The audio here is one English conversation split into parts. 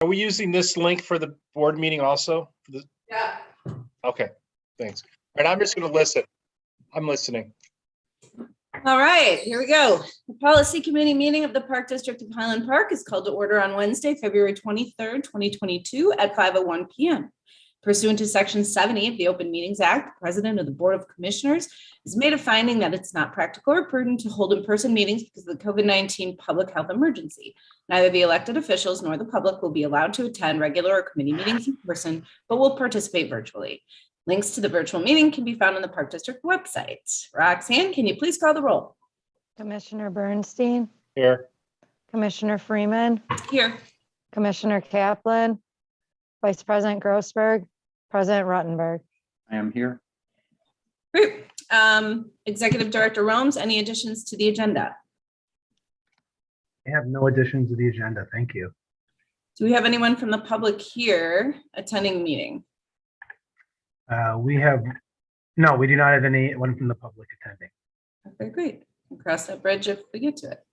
Are we using this link for the board meeting also? Yeah. Okay, thanks. All right, I'm just going to listen. I'm listening. All right, here we go. The Policy Committee meeting of the Park District of Highland Park is called to order on Wednesday, February 23rd, 2022 at 5:01 p.m. Pursuant to Section 70 of the Open Meetings Act, the President of the Board of Commissioners has made a finding that it's not practical or prudent to hold in-person meetings because of the COVID-19 public health emergency. Neither the elected officials nor the public will be allowed to attend regular or committee meetings in person, but will participate virtually. Links to the virtual meeting can be found on the Park District website. Roxanne, can you please call the roll? Commissioner Bernstein, Here. Commissioner Freeman, Here. Commissioner Kaplan, Vice President Grossberg, President Ruttenberg. I am here. Great. Executive Director Romes, any additions to the agenda? I have no additions to the agenda. Thank you. Do we have anyone from the public here attending the meeting? We do not have anyone from the public attending. Okay, great. We'll cross that bridge if we get to it.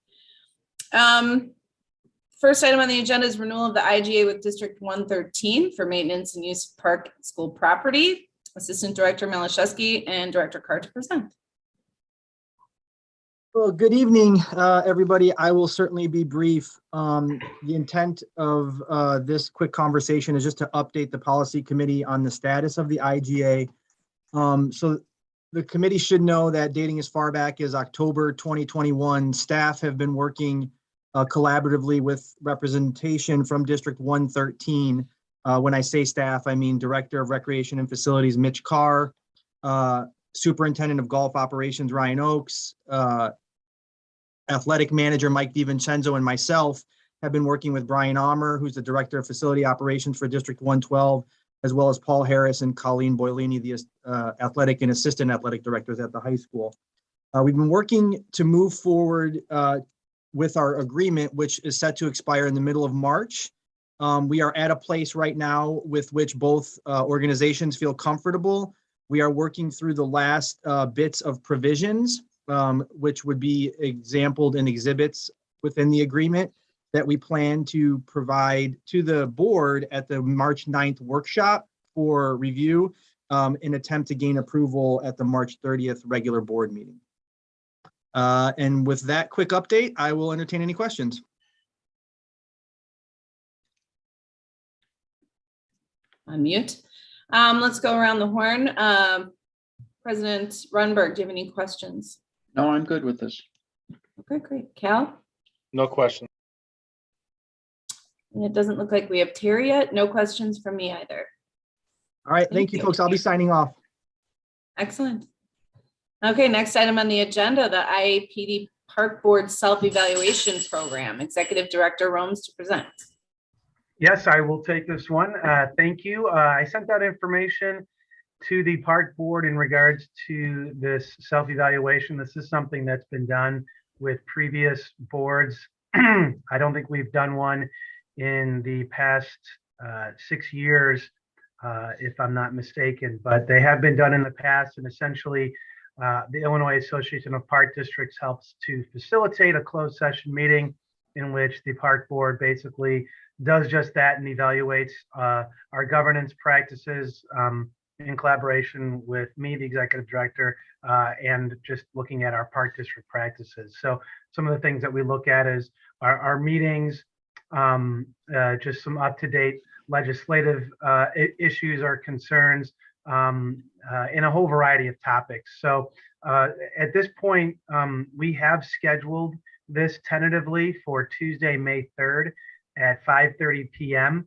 First item on the agenda is renewal of the IGA with District 113 for maintenance and use of park and school property. Assistant Director Malashevsky and Director Carr to present. Well, good evening, everybody. I will certainly be brief. The intent of this quick conversation is just to update the policy committee on the status of the IGA. So the committee should know that dating as far back as October 2021, staff have been working collaboratively with representation from District 113. When I say staff, I mean Director of Recreation and Facilities, Mitch Carr, Superintendent of Golf Operations, Ryan Oakes, Athletic Manager, Mike DiVincenzo, and myself have been working with Brian Ahmer, who's the Director of Facility Operations for District 112, as well as Paul Harris and Colleen Boylini, the Athletic and Assistant Athletic Directors at the high school. We've been working to move forward with our agreement, which is set to expire in the middle of March. We are at a place right now with which both organizations feel comfortable. We are working through the last bits of provisions, which would be exampled in exhibits within the agreement that we plan to provide to the board at the March 9th workshop for review, in attempt to gain approval at the March 30th regular board meeting. And with that quick update, I will entertain any questions. Unmute. Let's go around the horn. President Ruttenberg, do you have any questions? No, I'm good with this. Okay, great. Cal? No question. And it doesn't look like we have Terry yet. No questions from me either. All right, thank you, folks. I'll be signing off. Excellent. Okay, next item on the agenda, the IAPD Park Board Self-Evaluation Program. Executive Director Romes to present. Yes, I will take this one. Thank you. I sent out information to the park board in regards to this self-evaluation. This is something that's been done with previous boards. I don't think we've done one in the past 6 years, if I'm not mistaken, but they have been done in the past. And essentially, the Illinois Association of Park Districts helps to facilitate a closed session meeting in which the park board basically does just that and evaluates our governance practices in collaboration with me, the executive director, and just looking at our park district practices. So some of the things that we look at is our meetings, just some up-to-date legislative issues or concerns, in a whole variety of topics. So at this point, we have scheduled this tentatively for Tuesday, May 3rd at 5:30 p.m.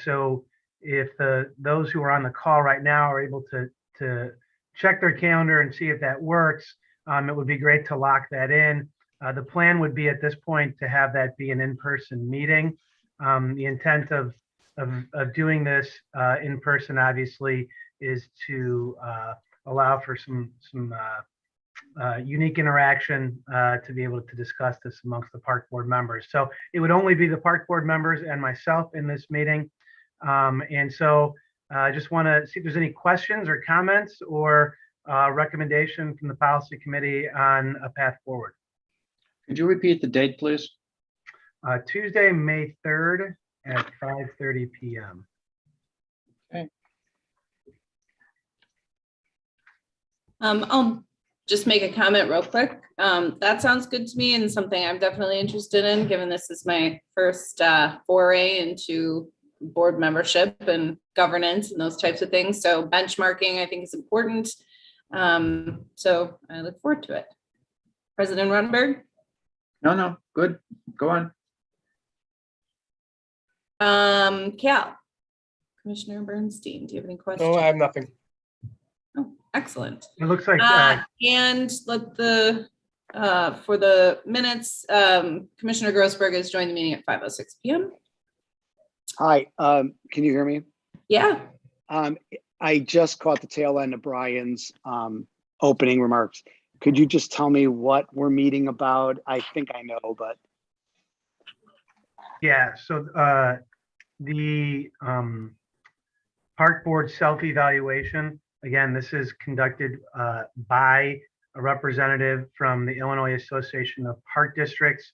So if those who are on the call right now are able to check their calendar and see if that works, it would be great to lock that in. The plan would be at this point to have that be an in-person meeting. The intent of doing this in person, obviously, is to allow for some unique interaction to be able to discuss this amongst the park board members. So it would only be the park board members and myself in this meeting. And so I just want to see if there's any questions or comments or recommendation from the policy committee on a path forward. Could you repeat the date, please? Tuesday, May 3rd at 5:30 PM. I'll just make a comment real quick. That sounds good to me and something I'm definitely interested in, given this is my first foray into board membership and governance and those types of things. So benchmarking, I think, is important. So I look forward to it. President Runberg? No, good. Go on. Cal? Commissioner Bernstein, do you have any questions? No, I have nothing. Oh, excellent. It looks like, And let the, for the minutes, Commissioner Grossberg has joined the meeting at 5:06 PM. Hi, can you hear me? Yeah, I just caught the tail end of Brian's opening remarks. Could you just tell me what we're meeting about? I think I know, but yeah, so the Park Board self-evaluation, again, this is conducted by a representative from the Illinois Association of Park Districts,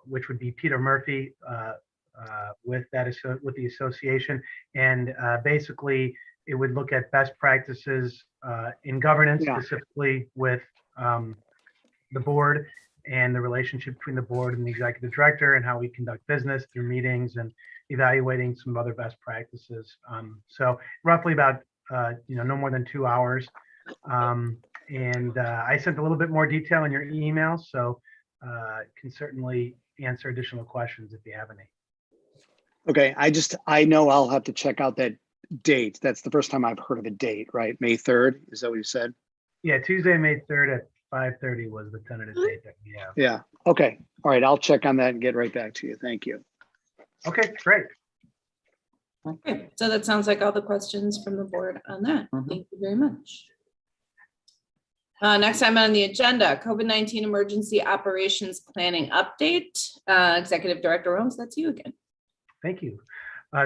which would be Peter Murphy with the association. And basically, it would look at best practices in governance, Yeah. specifically with the board and the relationship between the board and the executive director and how we conduct business through meetings and evaluating some other best practices. So roughly about, no more than 2 hours. And I sent a little bit more detail in your email, so can certainly answer additional questions if you have any. okay, I know I'll have to check out that date. That's the first time I've heard of a date, right? May 3rd, is that what you said? Yeah, Tuesday, May 3rd at 5:30 was the tentative date that we have. Yeah, okay. All right, I'll check on that and get right back to you. Thank you. Okay, great. okay, so that sounds like all the questions from the board on that. Mhm. Thank you very much. Next time on the agenda, COVID-19 Emergency Operations Planning Update. Executive Director Holmes, that's you again. Thank you.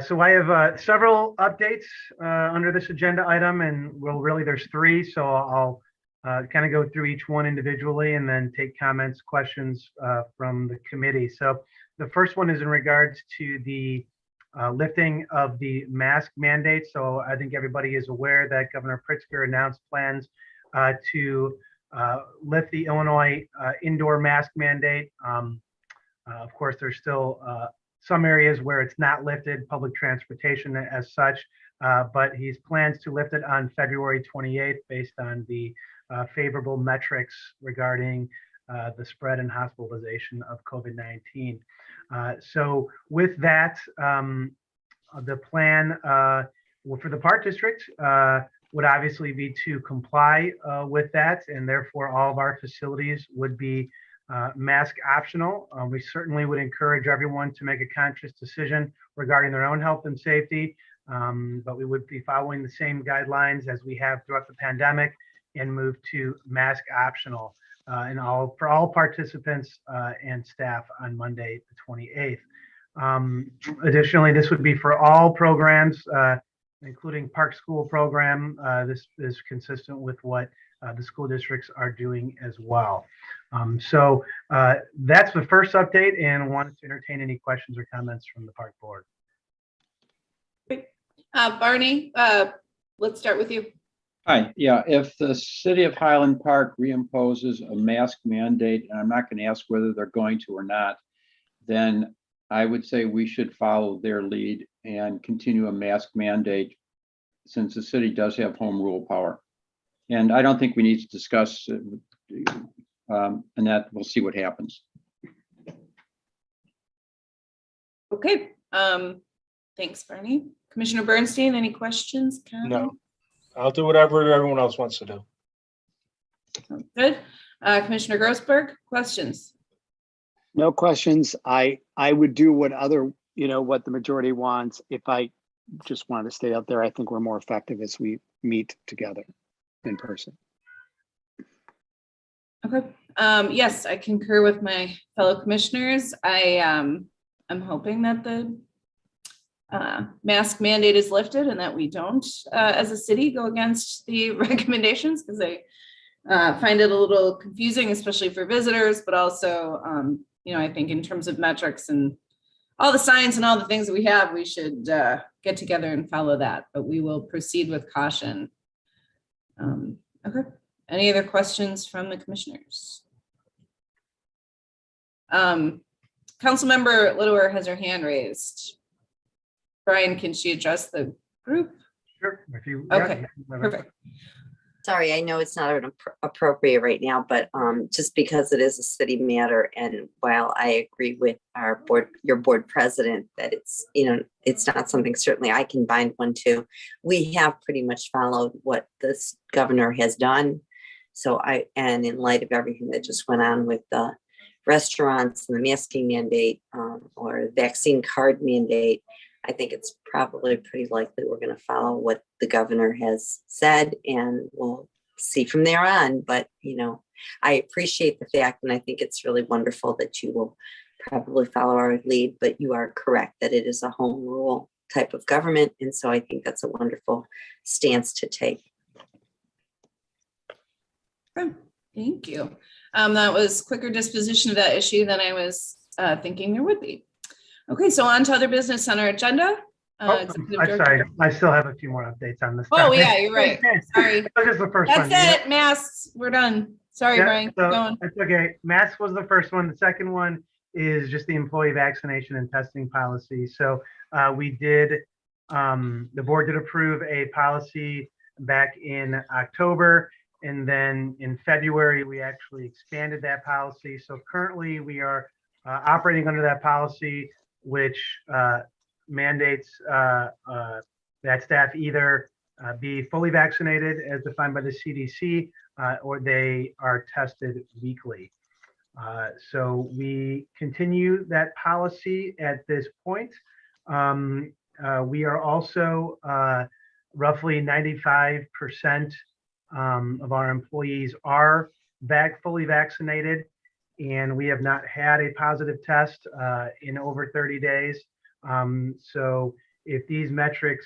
So I have several updates under this agenda item, and well, really there's 3. So I'll kind of go through each one individually and then take comments, questions from the committee. So the first one is in regards to the lifting of the mask mandate. So I think everybody is aware that Governor Pritzker announced plans to lift the Illinois indoor mask mandate. Of course, there's still some areas where it's not lifted, public transportation as such, but he's plans to lift it on February 28th based on the favorable metrics regarding the spread and hospitalization of COVID-19. So with that, the plan for the Park District would obviously be to comply with that, and therefore all of our facilities would be mask optional. We certainly would encourage everyone to make a conscious decision regarding their own health and safety, but we would be following the same guidelines as we have throughout the pandemic and move to mask optional for all participants and staff on Monday, the 28th. Additionally, this would be for all programs, including Park School program. This is consistent with what the school districts are doing as well. So that's the first update, and wanted to entertain any questions or comments from the Park Board. Barney, let's start with you. Hi, yeah, if the city of Highland Park reimposes a mask mandate, and I'm not going to ask whether they're going to or not, then I would say we should follow their lead and continue a mask mandate, since the city does have home rule power. And I don't think we need to discuss and that we'll see what happens. Okay, thanks, Barney. Commissioner Bernstein, any questions? No, I'll do whatever everyone else wants to do. Good. Commissioner Grossberg, questions? No questions. I would do what what the majority wants. If I just wanted to stay out there, I think we're more effective as we meet together in person. Okay. Yes, I concur with my fellow commissioners. I'm hoping that the mask mandate is lifted and that we don't, as a city, go against the recommendations, because I find it a little confusing, especially for visitors, but also, I think in terms of metrics and all the science and all the things that we have, we should get together and follow that, but we will proceed with caution. Okay, any other questions from the commissioners? Councilmember Littler has her hand raised. Brian, can she address the group? Sure. If you, Okay, yeah, perfect. Sorry, I know it's not appropriate right now, but just because it is a city matter, and while I agree with our board, your board president, that it's, you know, it's not something certainly I can bind one to. We have pretty much followed what this governor has done. So and in light of everything that just went on with the restaurants and the masking mandate or vaccine card mandate, I think it's probably pretty likely we're going to follow what the governor has said, and we'll see from there on. But, you know, I appreciate the fact, and I think it's really wonderful that you will probably follow our lead, but you are correct that it is a home rule type of government. And so I think that's a wonderful stance to take. Okay, thank you. That was quicker disposition of that issue than I was thinking there would be. Okay, so on to other business on our agenda. I'm sorry, I still have a few more updates on this. Oh, topic. yeah, you're right. Sorry. That was the first one. That's it, masks, we're done. Sorry, Yeah, Brian, keep so going. that's okay. Mask was the first one. The second one is just the employee vaccination and testing policy. So we did, the board did approve a policy back in October. And then in February, we actually expanded that policy. So currently we are operating under that policy, which mandates that staff either be fully vaccinated as defined by the CDC or they are tested weekly. So we continue that policy at this point. We are also roughly 95% of our employees are fully vaccinated, and we have not had a positive test in over 30 days. So if these metrics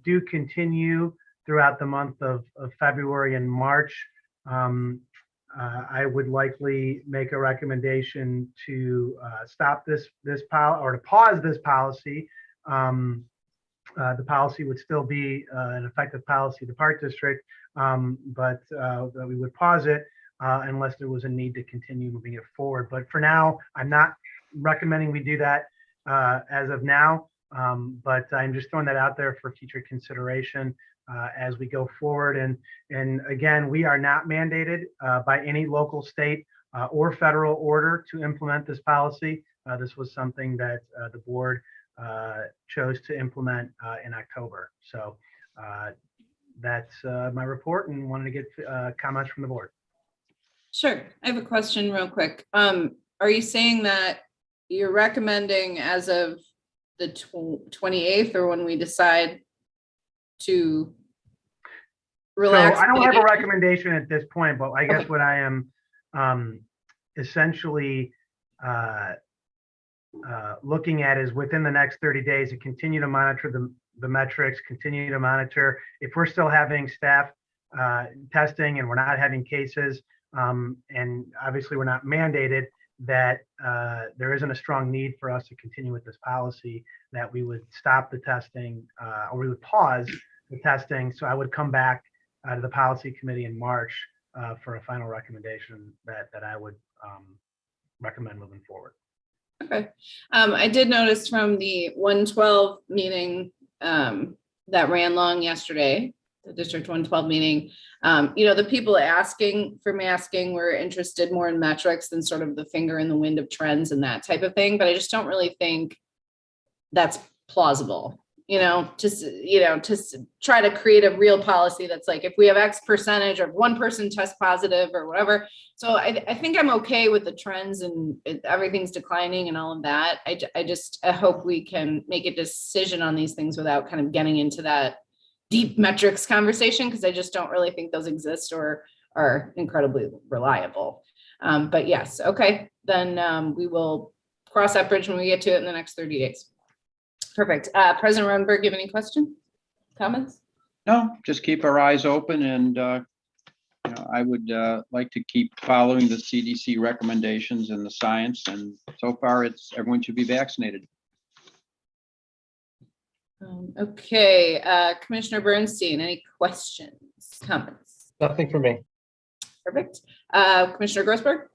do continue throughout the month of February and March, I would likely make a recommendation to stop this policy or to pause this policy. The policy would still be an effective policy of the Park District, but that we would pause it unless there was a need to continue moving it forward. But for now, I'm not recommending we do that as of now, but I'm just throwing that out there for future consideration as we go forward. And again, we are not mandated by any local, state, or federal order to implement this policy. This was something that the board chose to implement in October. So that's my report, and wanted to get comments from the board. Sure, I have a question real quick. Are you saying that you're recommending as of the 28th, or when we decide to relax? So I don't have a recommendation at this point, but I guess what I am essentially looking at is within the next 30 days to continue to monitor the metrics, continue to monitor if we're still having staff testing and we're not having cases, and obviously we're not mandated, that there isn't a strong need for us to continue with this policy, that we would stop the testing or we would pause the testing. So I would come back to the policy committee in March for a final recommendation that I would recommend moving forward. Okay. I did notice from the 112 meeting that ran long yesterday, the District 112 meeting, you know, the people asking for masking were interested more in metrics than sort of the finger in the wind of trends and that type of thing. But I just don't really think that's plausible, you know, to try to create a real policy that's like, if we have X percentage of one person test positive or whatever. So I think I'm okay with the trends and everything's declining and all of that. I hope we can make a decision on these things without kind of getting into that deep metrics conversation, because I just don't really think those exist or are incredibly reliable. But yes, okay, then we will cross that bridge when we get to it in the next 30 days. Perfect. President Rodenberg, you have any questions, comments? No, just keep our eyes open, and you know, I would like to keep following the CDC recommendations and the science, and so far everyone should be vaccinated. Okay, Commissioner Bernstein, any questions, comments? Nothing for me. Perfect. Commissioner Grossberg?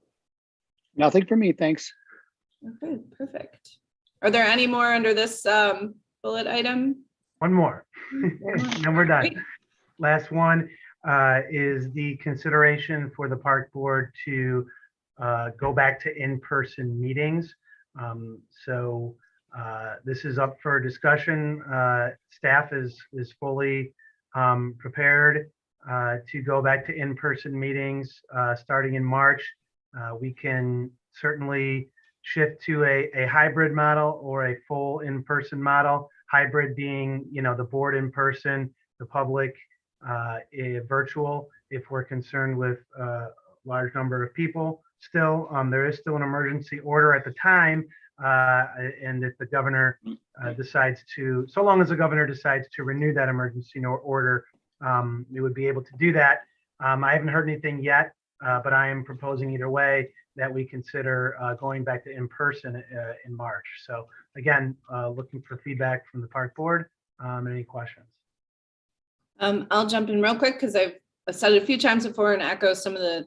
Nothing for me, thanks. Okay, perfect. Are there any more under this bullet item? One more, One more. then we're done. Great. Last one is the consideration for the park board to go back to in-person meetings. So this is up for discussion. Staff is fully prepared to go back to in-person meetings starting in March. We can certainly shift to a hybrid model or a full in-person model. Hybrid being, the board in person, the public virtual, if we're concerned with a large number of people. Still, there is still an emergency order at the time, and if the governor decides to, so long as the governor decides to renew that emergency order, we would be able to do that. I haven't heard anything yet, but I am proposing either way that we consider going back to in-person in March. So again, looking for feedback from the park board. Any questions? I'll jump in real quick because I've said it a few times before and echo some of the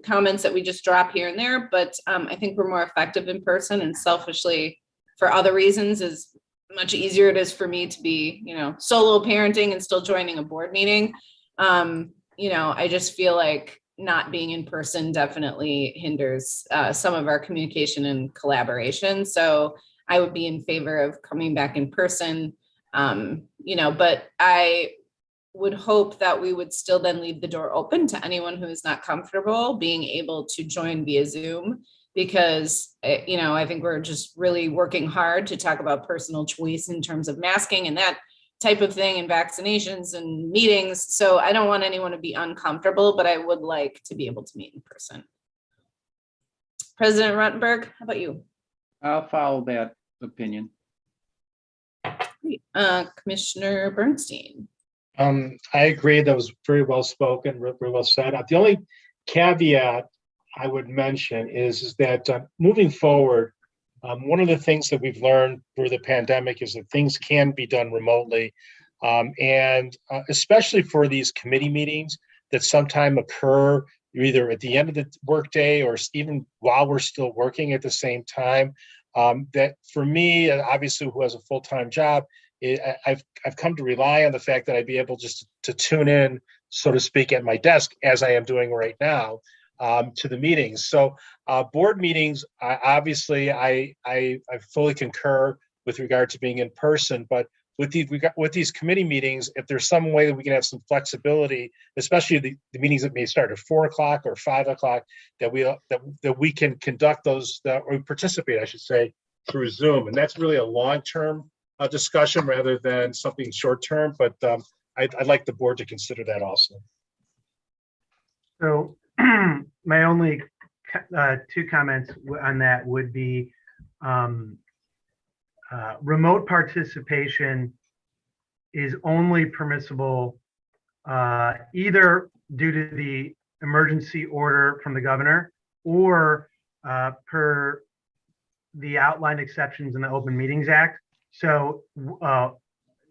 comments that we just drop here and there, but I think we're more effective in person, and selfishly for other reasons is much easier it is for me to be, solo parenting and still joining a board meeting. I just feel like not being in person definitely hinders some of our communication and collaboration. So I would be in favor of coming back in person, but I would hope that we would still then leave the door open to anyone who is not comfortable being able to join via Zoom, because, I think we're just really working hard to talk about personal choice in terms of masking and that type of thing and vaccinations and meetings. So I don't want anyone to be uncomfortable, but I would like to be able to meet in person. President Ruttenberg, how about you? I'll follow that opinion. Great. Commissioner Bernstein. I agree. That was very well spoken, very well said. The only caveat I would mention is that moving forward, one of the things that we've learned through the pandemic is that things can be done remotely, and especially for these committee meetings that sometime occur either at the end of the workday or even while we're still working at the same time. That for me, obviously, who has a full-time job, I've come to rely on the fact that I'd be able just to tune in, so to speak, at my desk as I am doing right now to the meetings. So board meetings, obviously, I fully concur with regard to being in person. But with these committee meetings, if there's some way that we can have some flexibility, especially the meetings that may start at 4 o'clock or 5 o'clock, that we can conduct those or participate, I should say, through Zoom, and that's really a long-term discussion rather than something short-term. But I'd like the board to consider that also. So my only two comments on that would be remote participation is only permissible either due to the emergency order from the governor or per the outlined exceptions in the Open Meetings Act. So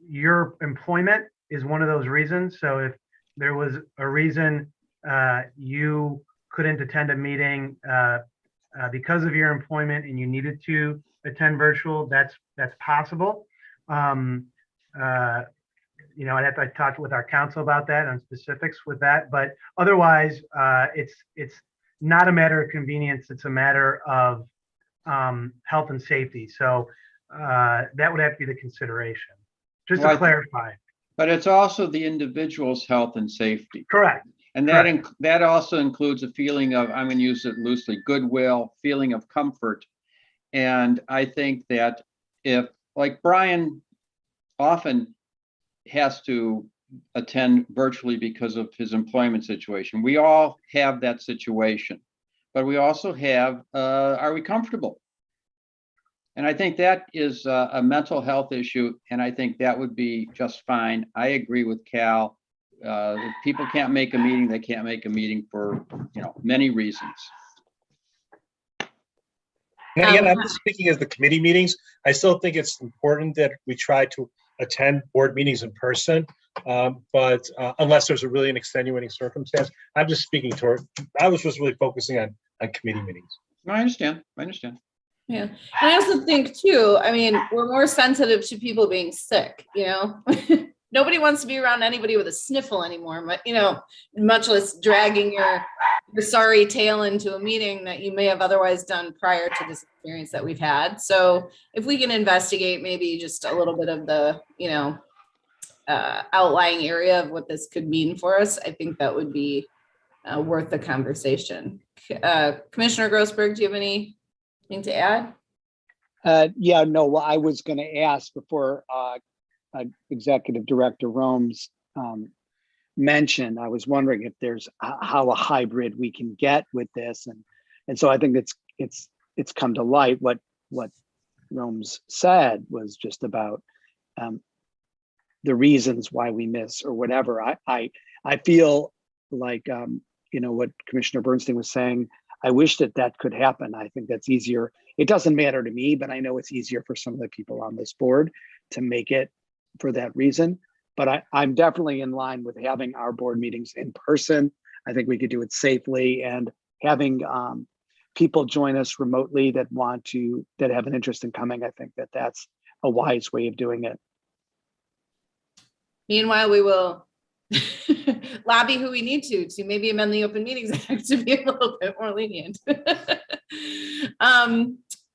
your employment is one of those reasons. So if there was a reason you couldn't attend a meeting because of your employment and you needed to attend virtual, that's possible. I'd have to talk with our counsel about that on specifics with that, but otherwise it's not a matter of convenience. It's a matter of health and safety. So that would have to be the consideration, just to clarify. But it's also the individual's health and safety. Correct. And that also includes a feeling of, I'm going to use it loosely, goodwill, feeling of comfort. And I think that if, like Brian often has to attend virtually because of his employment situation, we all have that situation. But we also have, are we comfortable? And I think that is a mental health issue, and I think that would be just fine. I agree with Cal. If people can't make a meeting, they can't make a meeting for many reasons. And again, I'm just speaking as the committee meetings. I still think it's important that we try to attend board meetings in person. But unless there's a really an extenuating circumstance, I'm just speaking toward, I was just really focusing on committee meetings. I understand. I understand. Yeah. And I also think too, I mean, we're more sensitive to people being sick, you know? Nobody wants to be around anybody with a sniffle anymore, but you know, much less dragging your sorry tail into a meeting that you may have otherwise done prior to this experience that we've had. So if we can investigate maybe just a little bit of the, you know, outlying area of what this could mean for us, I think that would be worth the conversation. Commissioner Grossberg, do you have anything to add? Yeah, no, well, I was going to ask before Executive Director Rome's mentioned, I was wondering if there's how a hybrid we can get with this. And so I think it's come to light. What Rome's said was just about the reasons why we miss or whatever. I feel like, you know, what Commissioner Bernstein was saying, I wish that could happen. I think that's easier. It doesn't matter to me, but I know it's easier for some of the people on this board to make it for that reason. But I'm definitely in line with having our board meetings in person. I think we could do it safely, and having people join us remotely that have an interest in coming. I think that's a wise way of doing it. Meanwhile, we will lobby who we need to maybe amend the Open Meetings Act to be a little bit more lenient.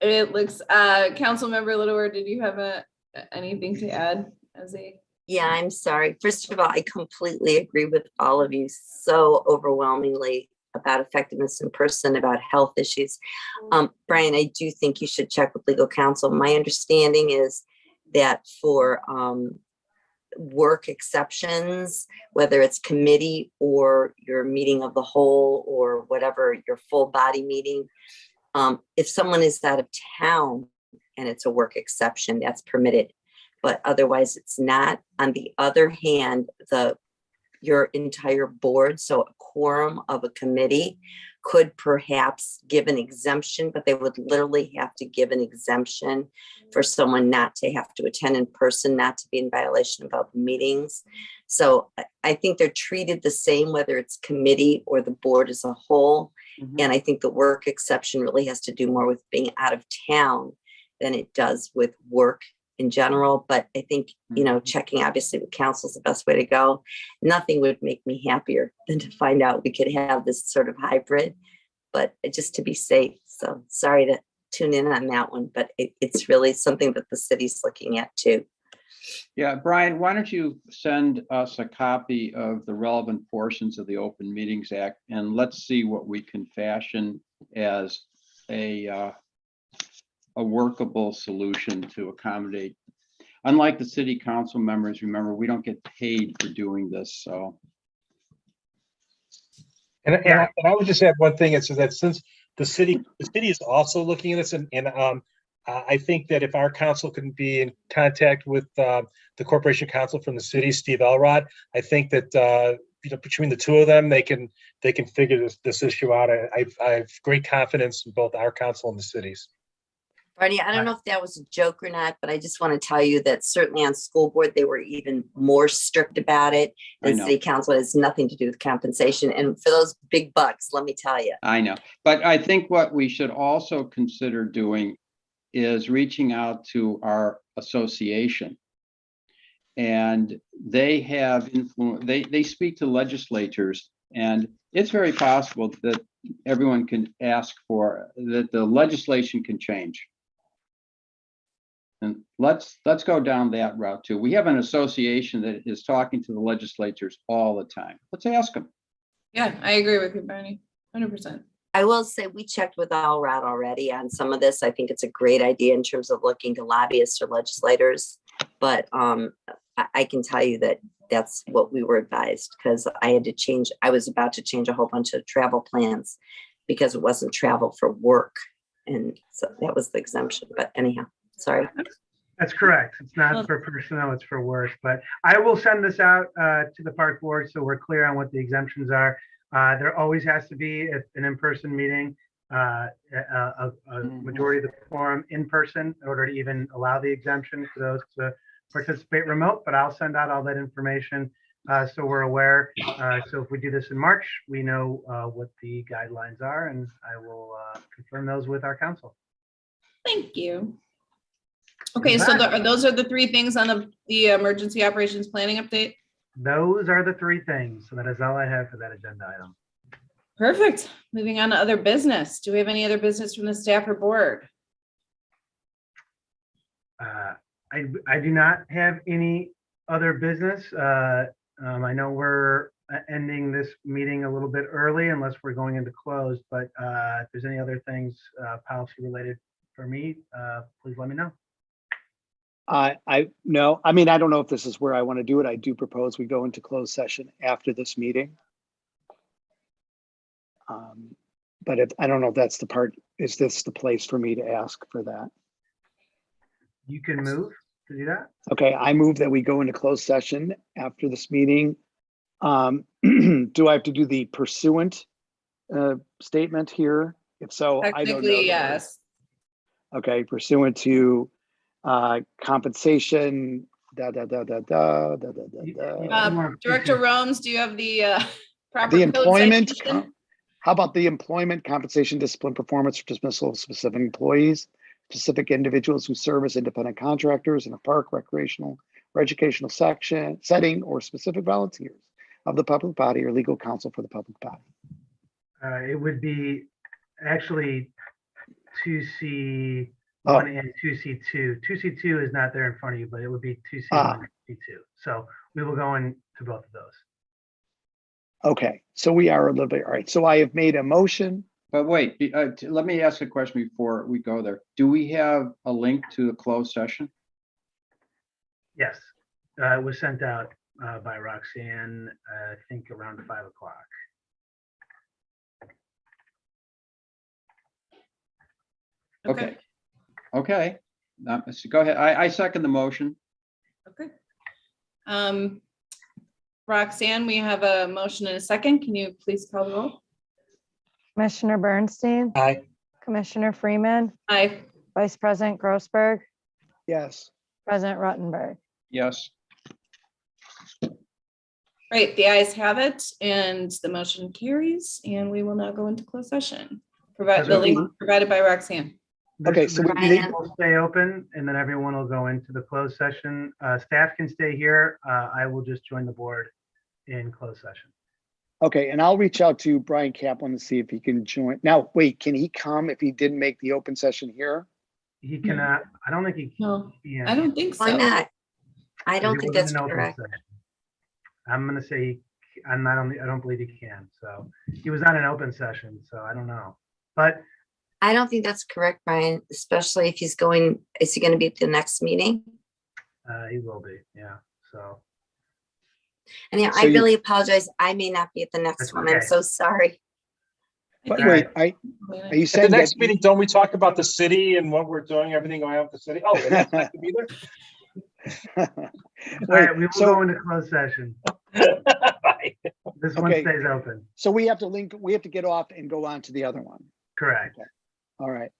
It looks, Councilmember Littlewood, did you have anything to add as a? Yeah, I'm sorry. First of all, I completely agree with all of you so overwhelmingly about effectiveness in person, about health issues. Brian, I do think you should check with legal counsel. My understanding is that for work exceptions, whether it's committee or your meeting of the whole or whatever, your full body meeting, if someone is out of town and it's a work exception, that's permitted, but otherwise it's not. On the other hand, your entire board, so a quorum of a committee could perhaps give an exemption, but they would literally have to give an exemption for someone not to have to attend in person, not to be in violation of open meetings. So I think they're treated the same, whether it's committee or the board as a whole. Mm-hmm. And I think the work exception really has to do more with being out of town than it does with work in general. But I think, you know, checking obviously with council is the best way to go. Nothing would make me happier than to find out we could have this sort of hybrid, but just to be safe. So sorry to tune in on that one, but it's really something that the city's looking at too. Yeah, Brian, why don't you send us a copy of the relevant portions of the Open Meetings Act, and let's see what we can fashion as a workable solution to accommodate. Unlike the city council members, remember, we don't get paid for doing this, so. And I would just add one thing, is that since the city is also looking at this, and I think that if our council can be in contact with the corporation counsel from the city, Steve Elrod, I think that you know, between the two of them, they can figure this issue out. I have great confidence in both our council and the city's. Barney, I don't know if that was a joke or not, but I just want to tell you that certainly on school board, they were even more strict about it. And city council has nothing to do with compensation. And for those big bucks, let me tell you. I know, but I think what we should also consider doing is reaching out to our association. And they have influence, they speak to legislatures, and it's very possible that everyone can ask for that the legislation can change. And let's go down that route too. We have an association that is talking to the legislatures all the time. Let's ask them. Yeah, I agree with you, Barney, 100%. I will say we checked with Alrad already on some of this. I think it's a great idea in terms of looking to lobbyists or legislators. But I can tell you that that's what we were advised, because I was about to change a whole bunch of travel plans because it wasn't travel for work. And so that was the exemption. But anyhow, sorry. That's correct. It's not for personnel, it's for work. But I will send this out to the park board so we're clear on what the exemptions are. There always has to be an in-person meeting, a majority of the quorum in person in order to even allow the exemption for those participate remote, but I'll send out all that information so we're aware. So if we do this in March, we know what the guidelines are, and I will confirm those with our council. Thank you. Okay, so those are the three things on the emergency operations planning update. Those are the three things. So that is all I have for that agenda item. Perfect. Moving on to other business. Do we have any other business from the staff or board? I do not have any other business. I know we're ending this meeting a little bit early unless we're going into closed, but if there's any other things policy related for me, please let me know. No, I mean, I don't know if this is where I want to do it. I do propose we go into closed session after this meeting. But I don't know if that's the part, is this the place for me to ask for that? You can move to do that. Okay, I move that we go into closed session after this meeting. Do I have to do the pursuant statement here? If so, I don't know. Technically, yes. Okay, pursuant to compensation, Director Romes, do you have the proper the code employment. citation? How about the employment, compensation, discipline, performance, or dismissal of specific employees, specific individuals who serve as independent contractors in a park, recreational, or educational setting, or specific volunteers of the public body or legal counsel for the public body? It would be actually 2C1 Oh. and 2C2. 2C2 is not there in front of you, but it would be 2C1 and C2. So we will go into both of those. Okay, so we are a little bit, all right. So I have made a motion. But wait, let me ask a question before we go there. Do we have a link to the closed session? Yes, it was sent out by Roxanne, I think around 5 o'clock. Okay. Okay. So go ahead. I second the motion. Okay. Roxanne, we have a motion and a second. Can you please call the roll? Commissioner Bernstein, Aye. Commissioner Freeman, Aye. Vice President Grossberg, Yes. President Ruttenberg. Yes. Great, the ayes have it and the motion carries, and we will now go into closed session. The link provided by Roxanne. Okay, so we Brian. Will stay open and then everyone will go into the closed session. Staff can stay here. I will just join the board in closed session. Okay, and I'll reach out to Brian Kaplan to see if he can join. Now, wait, can he come if he didn't make the open session here? He cannot, I don't think he can. No, Yeah. I don't think so. Why not? I don't He think wasn't that's in open correct. session. I'm gonna say, I don't believe he can. So he was not in open session, so I don't know. But I don't think that's correct, Brian, especially if he's going, is he going to be at the next meeting? he will be, yeah, so. And yeah, So I you- really apologize. I may not be at the next That's one. I'm okay. so sorry. But think- wait, are you At the saying that? next meeting, don't we talk about the city and what we're doing, everything going on with the city? Oh, and that's not to be All Wait, right, we will so- go into closed session. there. This one Okay. stays open, So we have to get off and go on to the other one. correct. All right.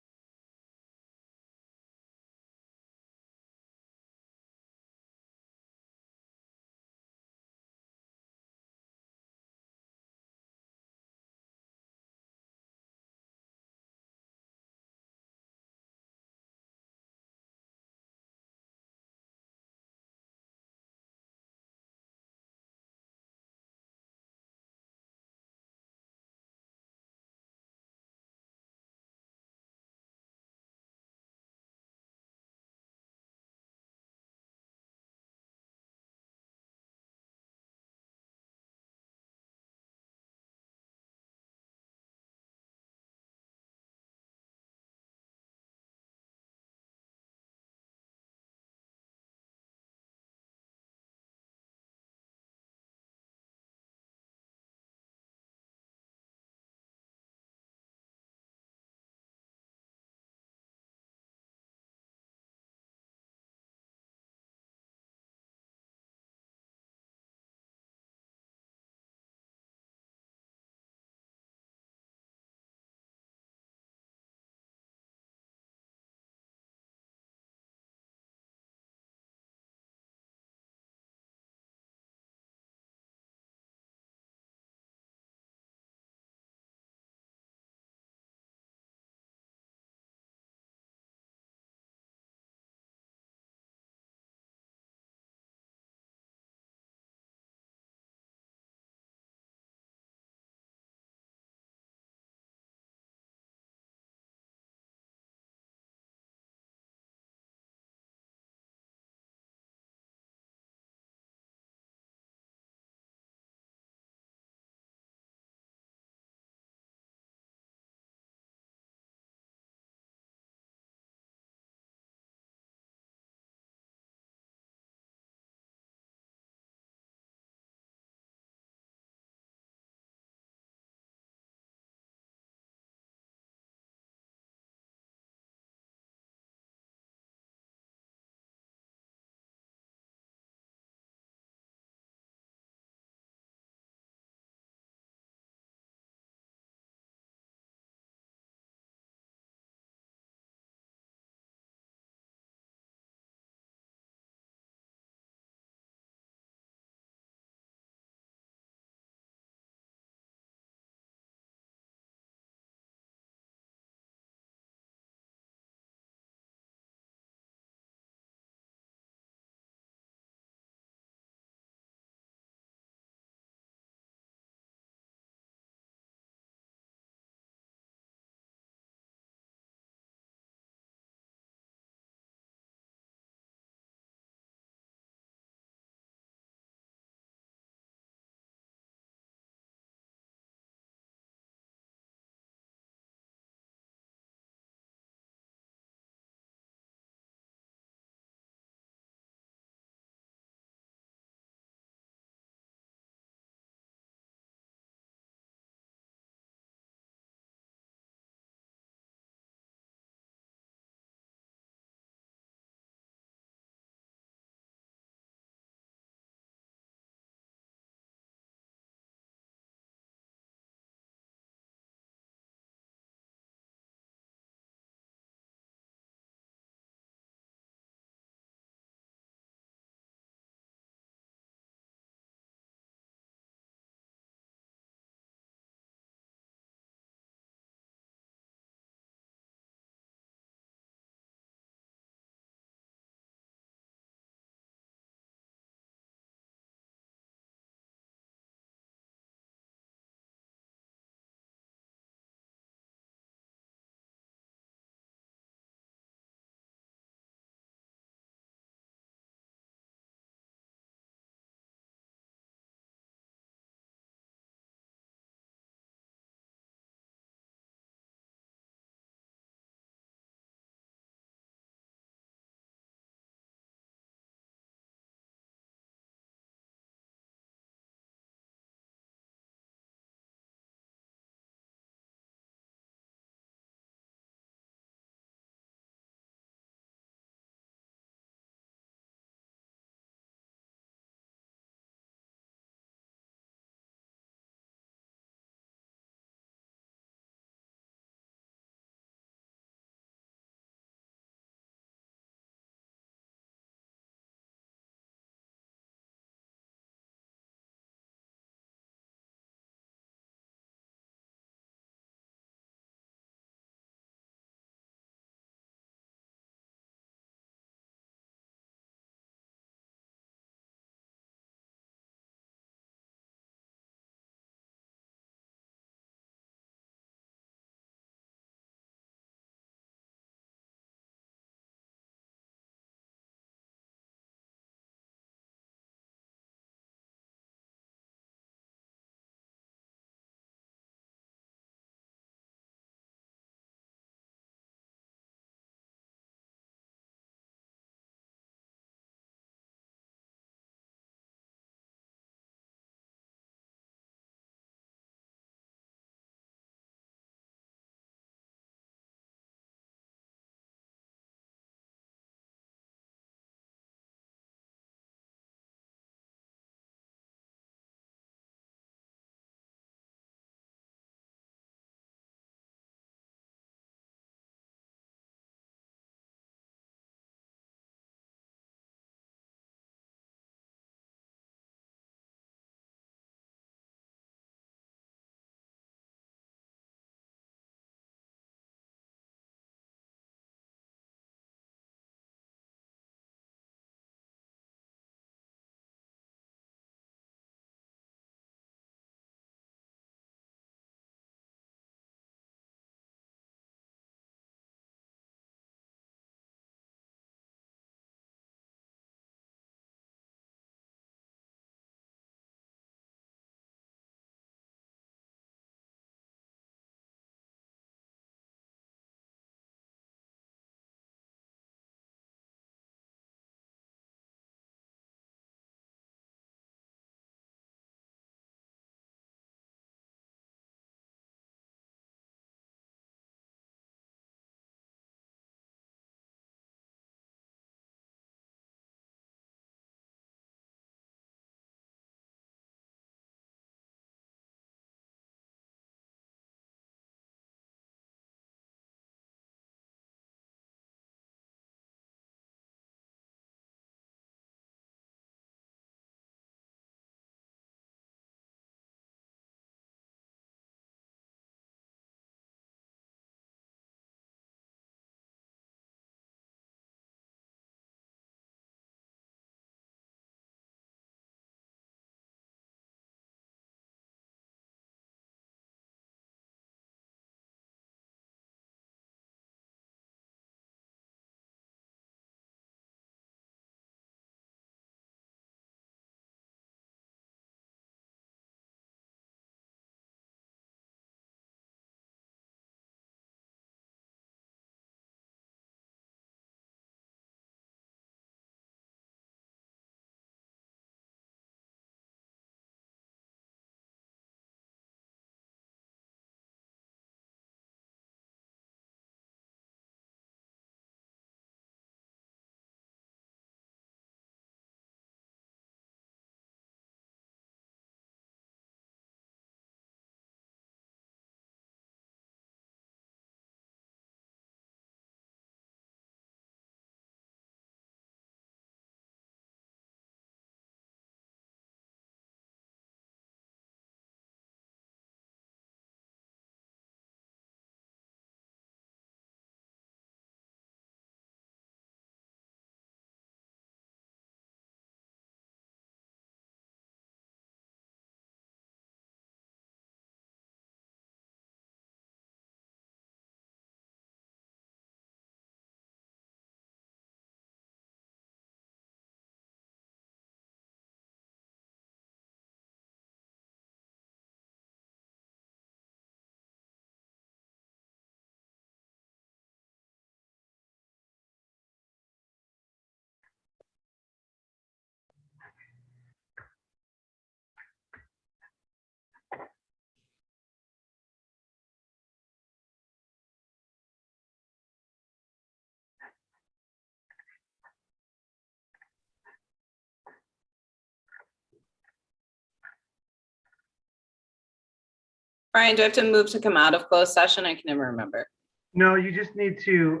Brian, do I have to move to come out of closed session? I can never remember. No, you just need to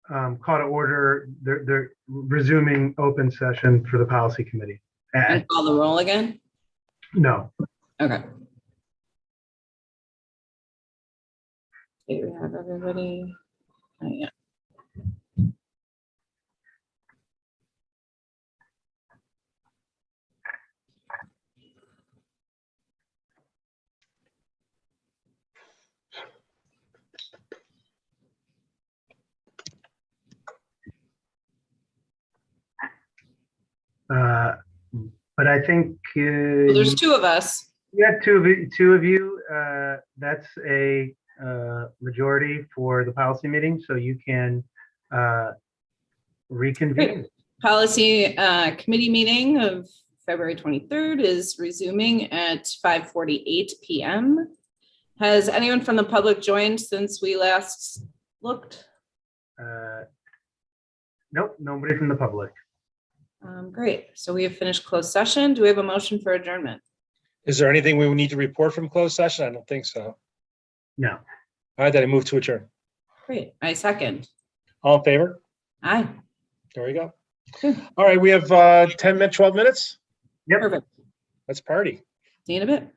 call to order the resuming open session for the policy committee. And call the roll again? No, Okay. Do we have everybody? Oh, yeah. but I think Well, there's two of us. yeah, two of you. That's a majority for the policy meeting, so you can reconvene. Policy committee meeting of February 23rd is resuming at 5:48 p.m. Has anyone from the public joined since we last looked? Nope, nobody from the public. Great. So we have finished closed session. Do we have a motion for adjournment? Is there anything we would need to report from closed session? I don't think so. All No. right, then I move to adjourn. Great. I second. All in favor? Aye. There we go. Good. All right, we have 10 minutes, 12 minutes. Yep. Perfect. Let's party. See you in a bit.